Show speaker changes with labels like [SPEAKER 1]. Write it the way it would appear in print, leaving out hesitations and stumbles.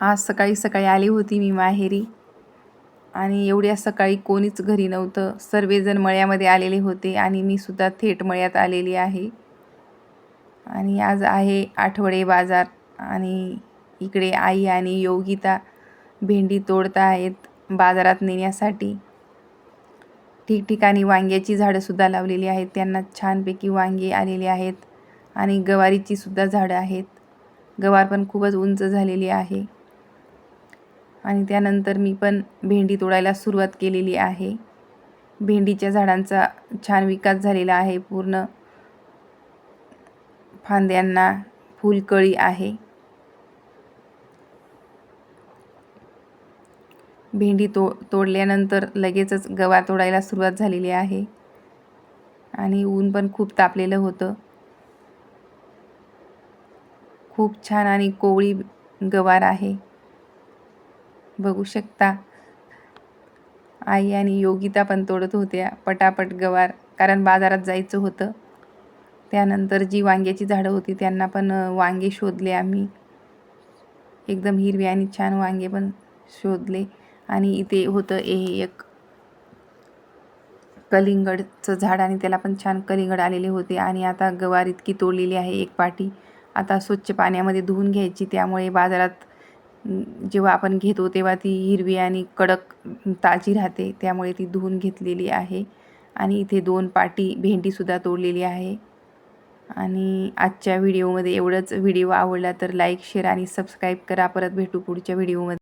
[SPEAKER 1] आज सकाळी सकाळी आली होती मी माहेरी आणि एवढ्या सकाळी कोणीच घरी नव्हतं. सर्वजण मळ्यामध्ये आलेले होते आणि मी सुद्धा थेट मळ्यात आलेली आहे. आणि आज आहे आठवडे बाजार आणि इकडे आई आणि योगिता भेंडी तोडता आहेत बाजारात नेण्यासाठी. ठिकठिकाणी वांग्याची झाडं सुद्धा लावलेली आहेत. त्यांना छानपैकी वांगे आलेले आहेत आणि गवारीची सुद्धा झाडं आहेत. गवार पण खूपच उंच झालेली आहे. आणि त्यानंतर मी पण भेंडी तोडायला सुरुवात केलेली आहे. भेंडीच्या झाडांचा छान विकास झालेला आहे. पूर्ण फांद्यांना फुलकळी आहे. भेंडी तोडल्यानंतर लगेचच गवार तोडायला सुरुवात झालेली आहे. आणि ऊन पण खूप तापलेलं होतं. खूप छान आणि कोवळी गवार आहे, बघू शकता. आई आणि योगिता पण तोडत होत्या पटापट गवार, कारण बाजारात जायचं होतं. त्यानंतर जी वांग्याची झाडं होती त्यांना पण वांगे शोधले आम्ही. एकदम हिरवे आणि छान वांगे पण शोधले. आणि इथे होतं एक कलिंगडचं झाड आणि त्याला पण छान कलिंगड आलेले होते. आणि आता गवार इतकी तोडलेली आहे एक पाटी. आता स्वच्छ पाण्यामध्ये धुवून घ्यायची, त्यामुळे बाजारात जेव्हा आपण घेतो तेव्हा ती हिरवी आणि कडक ताजी राहते, त्यामुळे ती धुवून घेतलेली आहे. आणि इथे 2 पाटी भेंडीसुद्धा तोडलेली आहे. आणि आजच्या व्हिडिओमध्ये एवढंच. व्हिडिओ आवडला तर लाईक, शेअर आणि सबस्क्राईब करा. परत भेटू पुढच्या व्हिडिओमध्ये.